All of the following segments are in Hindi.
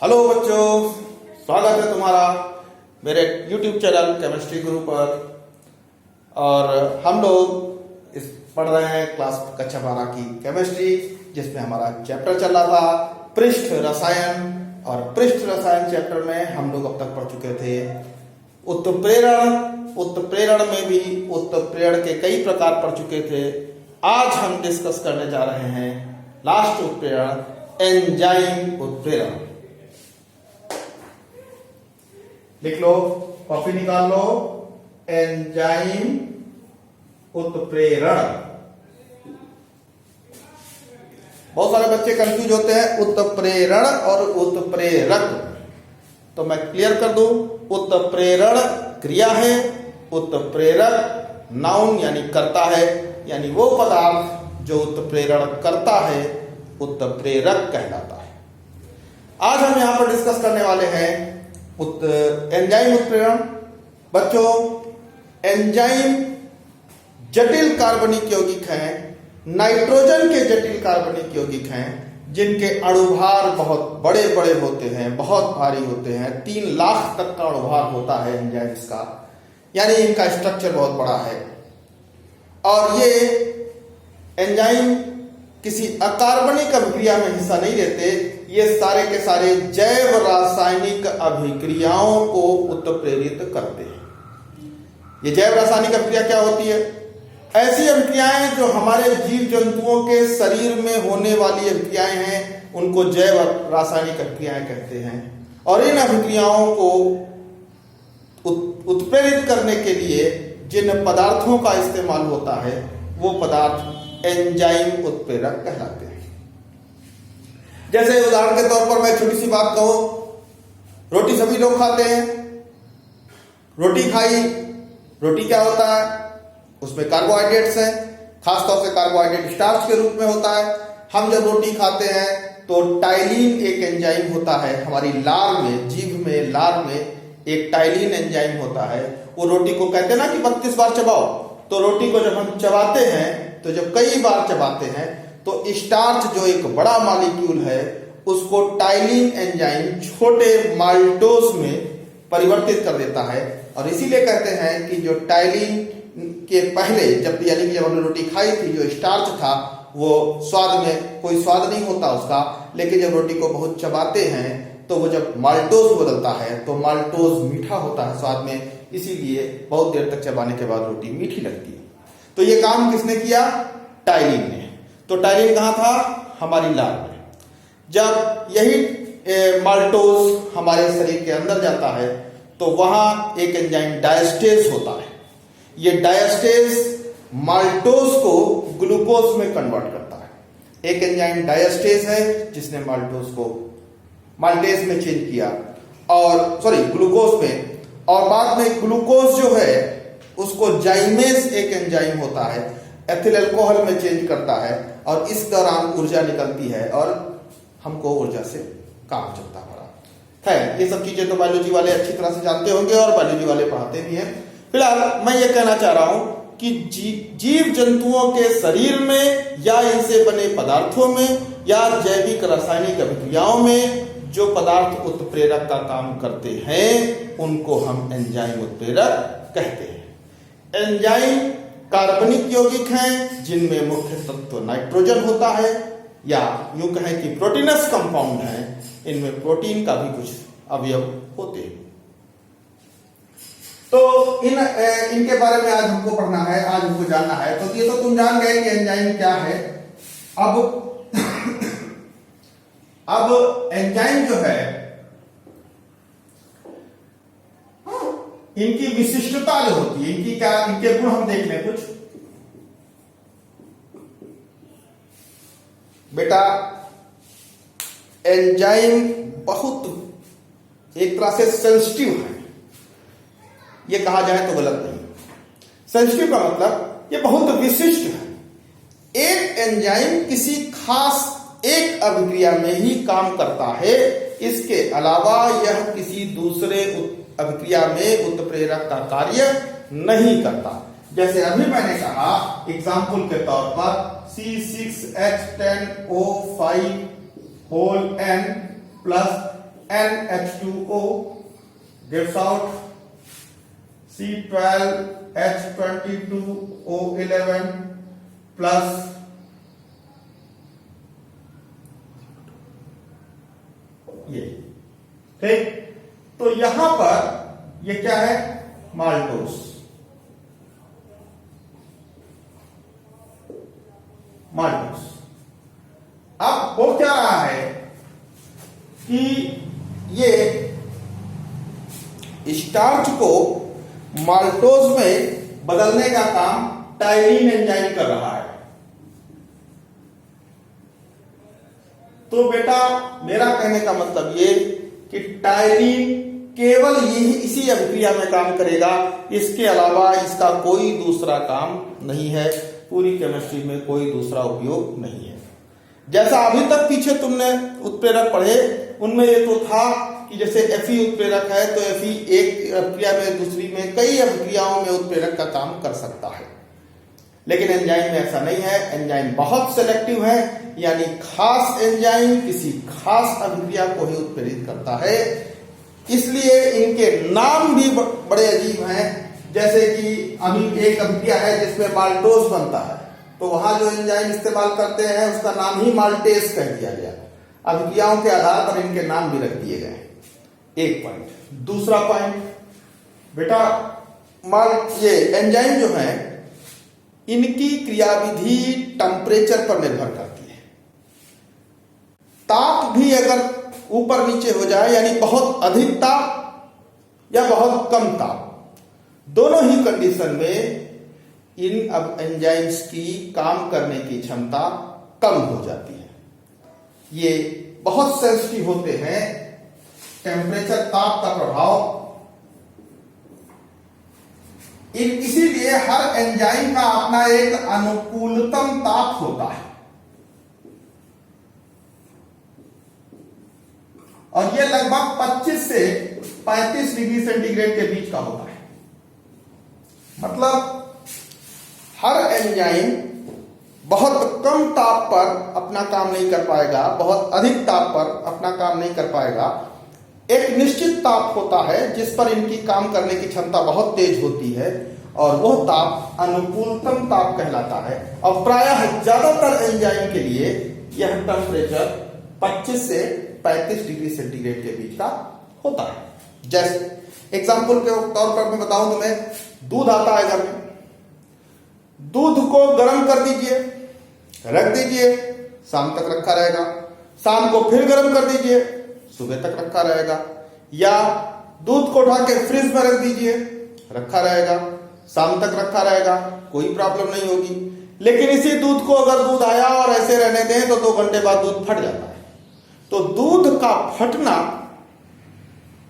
हेलो बच्चों, स्वागत है तुम्हारा मेरे YouTube चैनल केमिस्ट्री गुरु पर। और हम लोग पढ़ रहे हैं क्लास कक्षा 12 की केमिस्ट्री, जिसमें हमारा चैप्टर चल रहा था पृष्ठ रसायन। और पृष्ठ रसायन चैप्टर में हम लोग अब तक पढ़ चुके थे उत्प्रेरण। उत्प्रेरण में भी उत्प्रेरण के कई प्रकार पढ़ चुके थे। आज हम डिस्कस करने जा रहे हैं लास्ट उत्प्रेरण, एंजाइम उत्प्रेरण। लिख लो, कॉपी निकाल लो। एंजाइम उत्प्रेरण। बहुत सारे बच्चे कंफ्यूज होते हैं उत्प्रेरण और उत्प्रेरक, तो मैं क्लियर कर दूं। उत्प्रेरण क्रिया है, उत्प्रेरक नाउन यानी करता है, यानी वो पदार्थ जो उत्प्रेरण करता है उत्प्रेरक कहलाता है। आज हम यहां पर डिस्कस करने वाले हैं एंजाइम उत्प्रेरण। बच्चों, एंजाइम जटिल कार्बनिक यौगिक हैं, नाइट्रोजन के जटिल कार्बनिक यौगिक हैं, जिनके अणुभार बहुत बड़े बड़े होते हैं, बहुत भारी होते हैं। 3 लाख तक का अणुभार होता है एंजाइम्स का, यानी इनका स्ट्रक्चर बहुत बड़ा है। और ये एंजाइम किसी अकार्बनिक अभिक्रिया में हिस्सा नहीं लेते। ये सारे के सारे जैव रासायनिक अभिक्रियाओं को उत्प्रेरित करते हैं। ये जैव रासायनिक अभिक्रिया क्या होती है? ऐसी अभिक्रियाएं जो हमारे जीव जंतुओं के शरीर में होने वाली अभिक्रियाएं हैं, उनको जैव रासायनिक अभिक्रियाएं कहते हैं। और इन अभिक्रियाओं को उत्प्रेरित करने के लिए जिन पदार्थों का इस्तेमाल होता है, वो पदार्थ एंजाइम उत्प्रेरक कहलाते हैं। जैसे उदाहरण के तौर पर मैं छोटी सी बात कहूं, रोटी सभी लोग खाते हैं। रोटी खाई, रोटी क्या होता है? उसमें कार्बोहाइड्रेट्स हैं, खासतौर से कार्बोहाइड्रेट स्टार्च के रूप में होता है। हम जब रोटी खाते हैं तो टाइलिन एक एंजाइम होता है हमारी लार में, जीभ में, लार में एक टाइलिन एंजाइम होता है। वो रोटी को कहते हैं ना कि 32 बार चबाओ। तो रोटी को जब हम चबाते हैं, तो जब कई बार चबाते हैं, तो स्टार्च जो एक बड़ा मॉलिक्यूल है, उसको टाइलिन एंजाइम छोटे माल्टोज में परिवर्तित कर देता है। और इसीलिए कहते हैं कि जो टाइलिन के पहले, जब यानी कि जब हमने रोटी खाई थी, जो स्टार्च था वो स्वाद में कोई स्वाद नहीं होता उसका, लेकिन जब रोटी को बहुत चबाते हैं तो वो जब माल्टोज बदलता है तो माल्टोज मीठा होता है स्वाद में, इसीलिए बहुत देर तक चबाने के बाद रोटी मीठी लगती है। तो ये काम किसने किया? टाइलिन ने। तो टाइलिन कहां था? हमारी लार में। जब यही माल्टोज हमारे शरीर के अंदर जाता है तो वहां एक एंजाइम डायस्टेज होता है। ये डायस्टेज माल्टोज को ग्लूकोज में कन्वर्ट करता है। एक एंजाइम डायस्टेज है जिसने माल्टोज को माल्टेज में चेंज किया, और ग्लूकोज में। और बाद में ग्लूकोज जो है उसको जाइमेज एक एंजाइम होता है, एथिल अल्कोहल में चेंज करता है, और इस दौरान ऊर्जा निकलती है और हमको ऊर्जा से काम चलता है। ये सब चीजें तो बायोलॉजी वाले अच्छी तरह से जानते होंगे और बायोलॉजी वाले पढ़ाते भी हैं। फिलहाल मैं ये कहना चाह रहा हूं कि जीव जंतुओं के शरीर में या इनसे बने पदार्थों में या जैविक रासायनिक अभिक्रियाओं में जो पदार्थ उत्प्रेरक का काम करते हैं, उनको हम एंजाइम उत्प्रेरक कहते हैं। एंजाइम कार्बनिक यौगिक हैं जिनमें मुख्य तत्व नाइट्रोजन होता है, या यूं कहें कि प्रोटीनस कंपाउंड हैं। इनमें प्रोटीन का भी कुछ अवयव होते हैं। तो इनके बारे में आज हमको पढ़ना है, आज हमको जानना है। तो ये तो तुम जान गए कि एंजाइम क्या है। अब एंजाइम जो है, इनकी विशिष्टता जो होती है, इनके गुण हम देख लें कुछ। बेटा, एंजाइम बहुत एक तरह से सेंसिटिव है। ये कहा जाए तो गलत नहीं। सेंसिटिव का मतलब ये बहुत विशिष्ट है। एक एंजाइम किसी खास एक अभिक्रिया में ही काम करता है, इसके अलावा यह किसी दूसरे अभिक्रिया में उत्प्रेरक का कार्य नहीं करता। जैसे अभी मैंने कहा एग्जाम्पल के तौर पर C6H10O5 whole N plus NH2O gives out C12H22O11 plus ये। ठीक, तो यहां पर ये क्या है, माल्टोस। माल्टोस अब हो क्या रहा है कि ये स्टार्च को माल्टोज में बदलने का काम टाइलिन एंजाइम कर रहा है। तो बेटा मेरा कहने का मतलब ये कि टाइलिन केवल यही इसी अभिक्रिया में काम करेगा, इसके अलावा इसका कोई दूसरा काम नहीं है, पूरी केमिस्ट्री में कोई दूसरा उपयोग नहीं है। जैसा अभी तक पीछे तुमने उत्प्रेरक पढ़े उनमें ये तो था कि जैसे Fe उत्प्रेरक है तो Fe एक अभिक्रिया में दूसरी में कई अभिक्रियाओं में उत्प्रेरक का काम कर सकता है, लेकिन एंजाइम में ऐसा नहीं है। एंजाइम बहुत सेलेक्टिव है, यानी खास एंजाइम किसी खास अभिक्रिया को ही उत्प्रेरित करता है। इसलिए इनके नाम भी बड़े अजीब हैं। जैसे कि अभी एक अभिक्रिया है जिसमें माल्टोज बनता है, तो वहां जो एंजाइम इस्तेमाल करते हैं उसका नाम ही माल्टेस कह दिया गया। अभिक्रियाओं के आधार पर इनके नाम भी रख दिए गए। एक पॉइंट। दूसरा पॉइंट बेटा, ये एंजाइम जो है इनकी क्रियाविधि टेम्परेचर पर निर्भर करती है। ताप भी अगर ऊपर नीचे हो जाए, यानी बहुत अधिक ताप या बहुत कम ताप, दोनों ही कंडीशन में इन अब एंजाइम्स की काम करने की क्षमता कम हो जाती है। ये बहुत सेंसिटिव होते हैं, टेम्परेचर ताप का प्रभाव। इसीलिए हर एंजाइम का अपना एक अनुकूलतम ताप होता है, और यह लगभग 25 से 35 डिग्री सेंटीग्रेड के बीच का होता है। मतलब हर एंजाइम बहुत कम ताप पर अपना काम नहीं कर पाएगा, बहुत अधिक ताप पर अपना काम नहीं कर पाएगा। एक निश्चित ताप होता है जिस पर इनकी काम करने की क्षमता बहुत तेज होती है, और वह ताप अनुकूलतम ताप कहलाता है। और प्रायः ज्यादातर एंजाइम के लिए यह टेम्परेचर 25 से 35 डिग्री सेंटीग्रेड के बीच का होता है। जैसे एग्जाम्पल के तौर पर मैं बताऊं तुम्हें, दूध आता है घर में, दूध को गर्म कर दीजिए, रख दीजिए, शाम तक रखा रहेगा। शाम को फिर गर्म कर दीजिए, सुबह तक रखा रहेगा। या दूध को उठा के फ्रिज में रख दीजिए, रखा रहेगा, शाम तक रखा रहेगा, कोई प्रॉब्लम नहीं होगी। लेकिन इसी दूध को अगर दूध आया और ऐसे रहने दें तो 2 घंटे बाद दूध फट जाता है। तो दूध का फटना,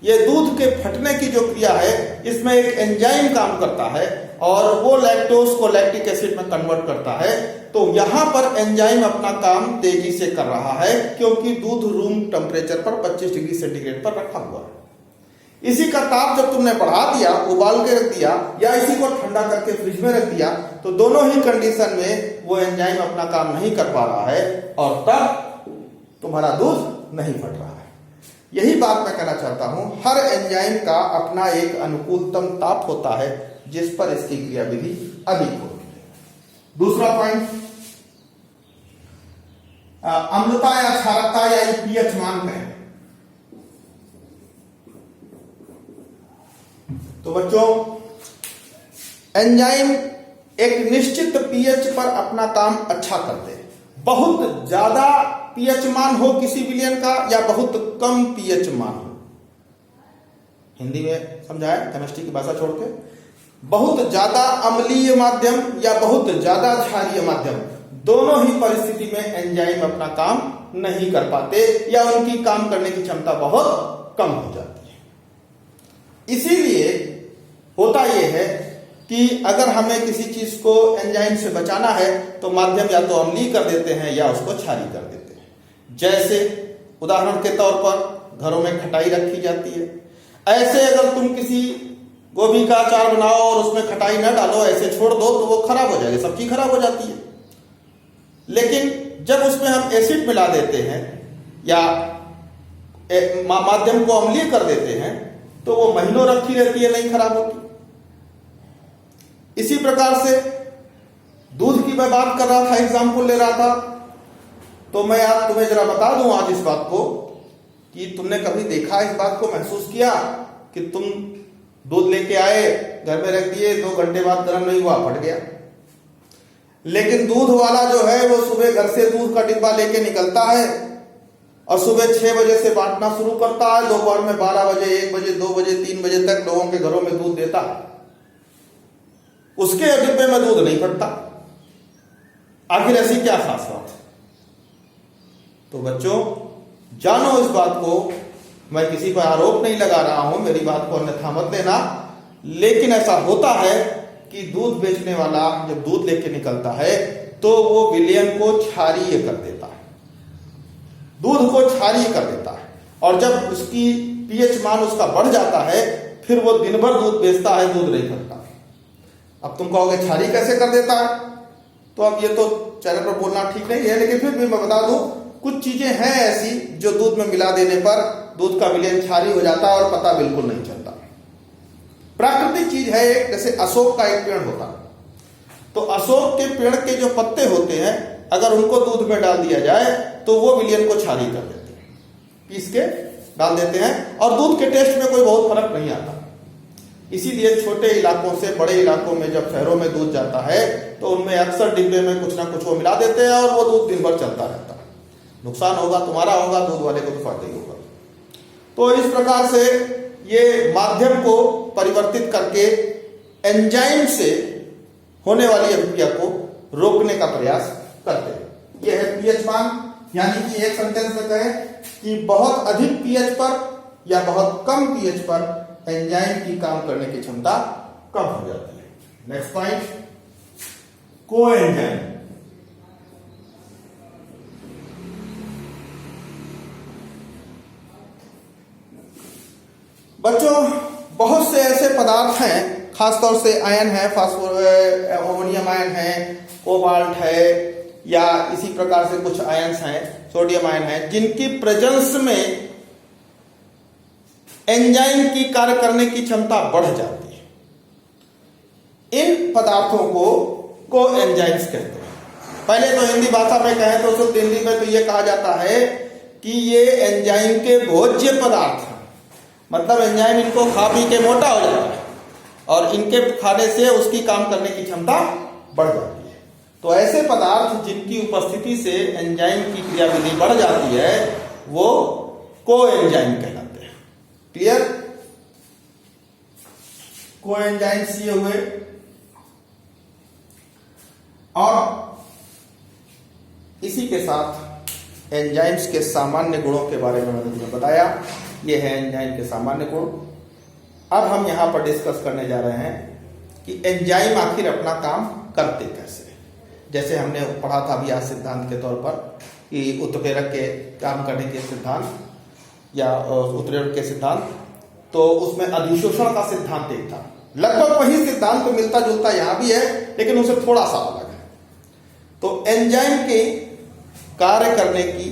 ये दूध के फटने की जो क्रिया है, इसमें एक एंजाइम काम करता है और वो लैक्टोज को लैक्टिक एसिड में कन्वर्ट करता है। तो यहां पर एंजाइम अपना काम तेजी से कर रहा है, क्योंकि दूध रूम टेम्परेचर पर 25 डिग्री सेंटीग्रेड पर रखा हुआ है। इसी का ताप जब तुमने बढ़ा दिया, उबाल के रख दिया, या इसी को ठंडा करके फ्रिज में रख दिया, तो दोनों ही कंडीशन में वो एंजाइम अपना काम नहीं कर पा रहा है, और तब तुम्हारा दूध नहीं फट रहा है। यही बात मैं कहना चाहता हूं, हर एंजाइम का अपना एक अनुकूलतम ताप होता है जिस पर इसकी क्रियाविधि अधिक होती है। दूसरा पॉइंट, अम्लता या क्षारकता या पीएच मान कहें। तो बच्चों, एंजाइम एक निश्चित पीएच पर अपना काम अच्छा करते हैं। बहुत ज्यादा पीएच मान हो किसी विलयन का, या बहुत कम पीएच मान हो, हिंदी में समझाए केमिस्ट्री की भाषा छोड़ के, बहुत ज्यादा अम्लीय माध्यम या बहुत ज्यादा क्षारीय माध्यम, दोनों ही परिस्थिति में एंजाइम अपना काम नहीं कर पाते, या उनकी काम करने की क्षमता बहुत कम हो जाती है। इसीलिए होता यह है कि अगर हमें किसी चीज को एंजाइम से बचाना है तो माध्यम या तो अम्लीय कर देते हैं या उसको क्षारीय कर देते हैं। जैसे उदाहरण के तौर पर घरों में खटाई रखी जाती है। ऐसे अगर तुम किसी गोभी का अचार बनाओ और उसमें खटाई न डालो, ऐसे छोड़ दो, तो वो खराब हो जाएगी, सब्जी खराब हो जाती है। लेकिन जब उसमें हम एसिड मिला देते हैं या माध्यम को अम्लीय कर देते हैं तो वो महीनों रखी रहती है, नहीं खराब होती। इसी प्रकार से दूध की मैं बात कर रहा था, एग्जाम्पल ले रहा था, तो मैं आज तुम्हें जरा बता दूं आज इस बात को कि तुमने कभी देखा, इस बात को महसूस किया कि तुम दूध लेके आए, घर में रख दिए, 2 घंटे बाद गर्म नहीं हुआ, फट गया। लेकिन दूध वाला जो है वो सुबह घर से दूध का डिब्बा लेके निकलता है और सुबह 6 बजे से बांटना शुरू करता है, दोपहर में 12 बजे, 1 बजे, 2 बजे, 3 बजे तक लोगों के घरों में दूध देता है। उसके डिब्बे में दूध नहीं फटता। आखिर ऐसी क्या खास बात है? तो बच्चों जानो इस बात को, मैं किसी पर आरोप नहीं लगा रहा हूं, मेरी बात को अन्यथा मत लेना, लेकिन ऐसा होता है कि दूध बेचने वाला जब दूध लेके निकलता है तो वो विलयन को क्षारीय कर देता है, दूध को क्षारीय कर देता है, और जब उसकी पीएच मान उसका बढ़ जाता है फिर वो दिन भर दूध बेचता है, दूध नहीं फटता। अब तुम कहोगे क्षारीय कैसे कर देता है? तो अब ये तो चैनल पर बोलना ठीक नहीं है, लेकिन फिर भी मैं बता दूं, कुछ चीजें हैं ऐसी जो दूध में मिला देने पर दूध का विलयन क्षारीय हो जाता है और पता बिल्कुल नहीं चलता। प्राकृतिक चीज है एक, जैसे अशोक का एक पेड़ होता, तो अशोक के पेड़ के जो पत्ते होते हैं अगर उनको दूध में डाल दिया जाए तो वो विलयन को क्षारीय कर देते हैं, पीस के डाल देते हैं, और दूध के टेस्ट में कोई बहुत फर्क नहीं आता। इसीलिए छोटे इलाकों से बड़े इलाकों में जब शहरों में दूध जाता है तो उनमें अक्सर डिब्बे में कुछ ना कुछ वो मिला देते हैं और वो दूध दिन भर चलता रहता है। नुकसान होगा तुम्हारा, होगा, दूध वाले को तो फायदा ही होगा। तो इस प्रकार से ये माध्यम को परिवर्तित करके एंजाइम से होने वाली अभिक्रिया को रोकने का प्रयास करते हैं। यह है पीएच मान, यानी कि एक सेंटेंस में कहें कि बहुत अधिक पीएच पर या बहुत कम पीएच पर एंजाइम की काम करने की क्षमता कम हो जाती है। Next point, coenzyme. बच्चों बहुत से ऐसे पदार्थ हैं, खासतौर से आयन है, अमोनियम आयन है, कोबाल्ट है, या इसी प्रकार से कुछ आयन्स हैं, सोडियम आयन है, जिनकी प्रेजेंस में एंजाइम की कार्य करने की क्षमता बढ़ जाती है। इन पदार्थों को कोएंजाइम्स कहते हैं। पहले तो हिंदी भाषा में कहें तो शुद्ध हिंदी में तो यह कहा जाता है कि ये एंजाइम के भोज्य पदार्थ हैं, मतलब एंजाइम इनको खा पी के मोटा हो जाता है और इनके खाने से उसकी काम करने की क्षमता बढ़ जाती है। तो ऐसे पदार्थ जिनकी उपस्थिति से एंजाइम की क्रियाविधि बढ़ जाती है वो कोएंजाइम कहलाते हैं। क्लियर? कोएंजाइम्स ये हुए। और इसी के साथ एंजाइम्स के सामान्य गुणों के बारे में मैंने तुम्हें बताया। ये है एंजाइम के सामान्य गुण। अब हम यहां पर डिस्कस करने जा रहे हैं कि एंजाइम आखिर अपना काम करते कैसे। जैसे हमने पढ़ा था अभी आज सिद्धांत के तौर पर कि उत्प्रेरक के काम करने के सिद्धांत या उत्प्रेरक के सिद्धांत, तो उसमें अधिशोषण का सिद्धांत एक था। लगभग वही सिद्धांत तो मिलता जुलता यहां भी है, लेकिन उसे थोड़ा सा अलग है। तो एंजाइम के कार्य करने की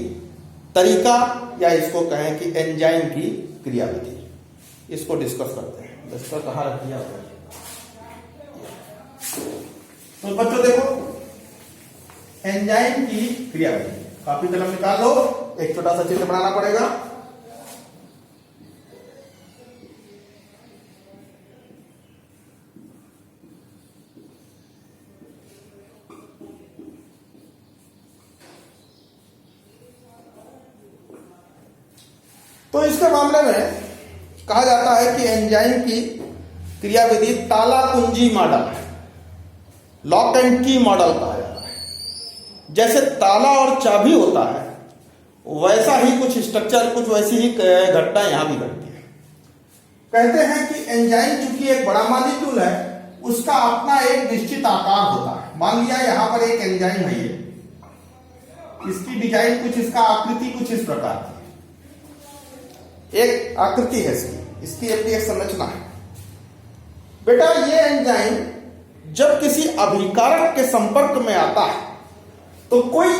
तरीका, या इसको कहें कि एंजाइम की क्रियाविधि, इसको डिस्कस करते हैं। डिस्कस कहाँ रख दिया? तो बच्चों देखो, एंजाइम की क्रियाविधि, कॉपी कलम निकाल लो, एक छोटा सा चित्र बनाना पड़ेगा। तो इसके मामले में कहा जाता है कि एंजाइम की क्रियाविधि ताला कुंजी मॉडल है, लॉक एंड की मॉडल कहा जाता है। जैसे ताला और चाबी होता है वैसा ही कुछ स्ट्रक्चर, कुछ वैसी ही घटना यहां भी घटती है। कहते हैं कि एंजाइम चूंकि एक बड़ा मॉलिक्यूल है, उसका अपना एक निश्चित आकार होता है। मान लिया यहां पर एक एंजाइम है, ये इसकी डिजाइन कुछ, इसका आकृति कुछ इस प्रकार की, एक आकृति है इसकी अपनी एक संरचना है। बेटा ये एंजाइम जब किसी अभिकारक के संपर्क में आता है तो कोई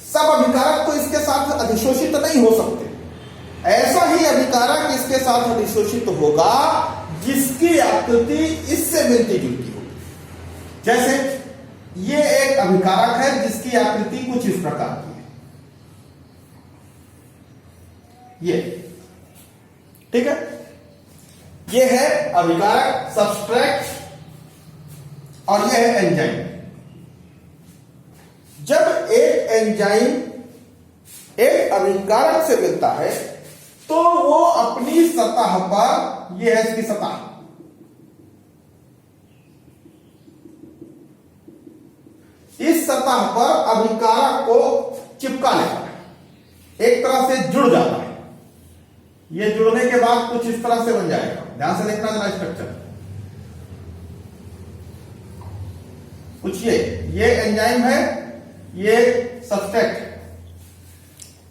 सब अभिकारक तो इसके साथ अधिशोषित नहीं हो सकते, ऐसा ही अभिकारक इसके साथ अधिशोषित होगा जिसकी आकृति इससे मिलती जुलती होगी। जैसे ये एक अभिकारक है जिसकी आकृति कुछ इस प्रकार की है, ये ठीक है, ये है अभिकारक सबस्ट्रेट और ये है एंजाइम। जब एक एंजाइम एक अभिकारक से मिलता है तो वो अपनी सतह पर, ये है इसकी सतह, इस सतह पर अभिकारक को चिपका लेता है, एक तरह से जुड़ जाता है। ये जुड़ने के बाद कुछ इस तरह से बन जाएगा। ध्यान से देखना जरा स्ट्रक्चर, कुछ ये एंजाइम है, ये सबस्ट्रेट।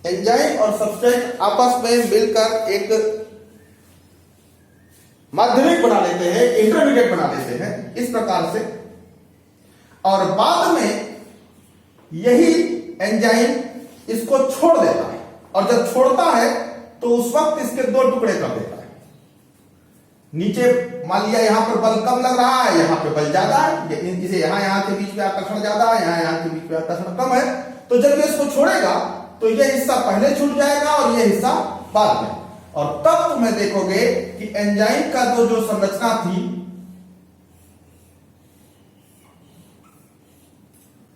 एंजाइम और सबस्ट्रेट आपस में मिलकर एक माध्यमिक बना लेते हैं, इंटरमीडिएट बना लेते हैं इस प्रकार से, और बाद में यही एंजाइम इसको छोड़ देता है, और जब छोड़ता है तो उस वक्त इसके दो टुकड़े कर देता है। नीचे मान लिया यहां पर बल कम लग रहा है, यहां पे बल ज्यादा है, इसे यहां के बीच में आकर्षण ज्यादा है, यहां के बीच में आकर्षण कम है, तो जब ये इसको छोड़ेगा तो यह हिस्सा पहले छूट जाएगा और यह हिस्सा बाद में, और तब तुम्हें देखोगे कि एंजाइम का जो संरचना थी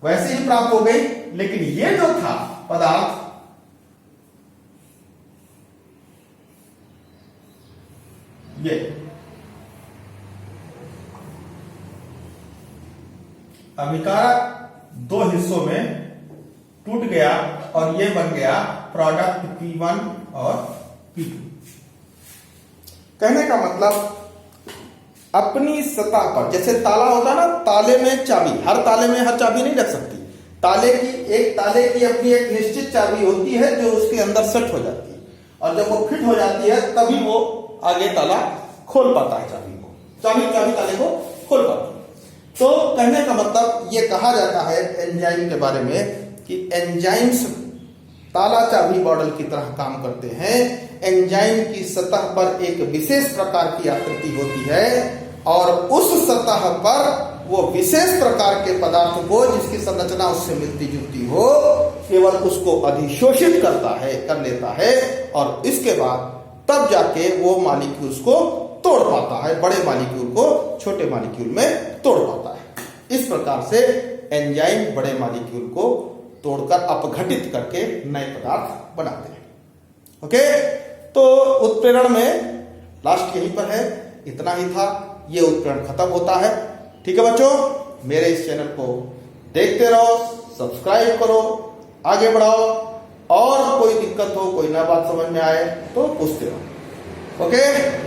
वैसे ही प्राप्त हो गई, लेकिन ये जो था पदार्थ, ये अभिकारक दो हिस्सों में टूट गया और ये बन गया प्रोडक्ट P1 और P2। कहने का मतलब अपनी सतह पर, जैसे ताला होता है ना, ताले में चाबी, हर ताले में हर चाबी नहीं रख सकती, ताले की अपनी एक निश्चित चाबी होती है जो उसके अंदर सेट हो जाती है, और जब वो फिट हो जाती है तभी वो आगे ताला खोल पाता है, चाबी ताले को खोल पाती है। तो कहने का मतलब ये कहा जाता है एंजाइम के बारे में कि एंजाइम्स ताला चाबी मॉडल की तरह काम करते हैं। एंजाइम की सतह पर एक विशेष प्रकार की आकृति होती है और उस सतह पर वो विशेष प्रकार के पदार्थ को, जिसकी संरचना उससे मिलती जुलती हो, केवल उसको अधिशोषित कर लेता है, और इसके बाद तब जाके वो मॉलिक्यूल्स को तोड़ पाता है, बड़े मॉलिक्यूल को छोटे मॉलिक्यूल में तोड़ पाता है। इस प्रकार से एंजाइम बड़े मॉलिक्यूल को तोड़कर अपघटित करके नए पदार्थ बनाते हैं। ओके, तो उत्प्रेरण में लास्ट यहीं पर है, इतना ही था। ये उत्प्रेरण खत्म होता है। ठीक है बच्चों, मेरे इस चैनल को देखते रहो, सब्सक्राइब करो, आगे बढ़ाओ, और कोई दिक्कत हो, कोई नया बात समझ में आए तो पूछते रहो। ओके।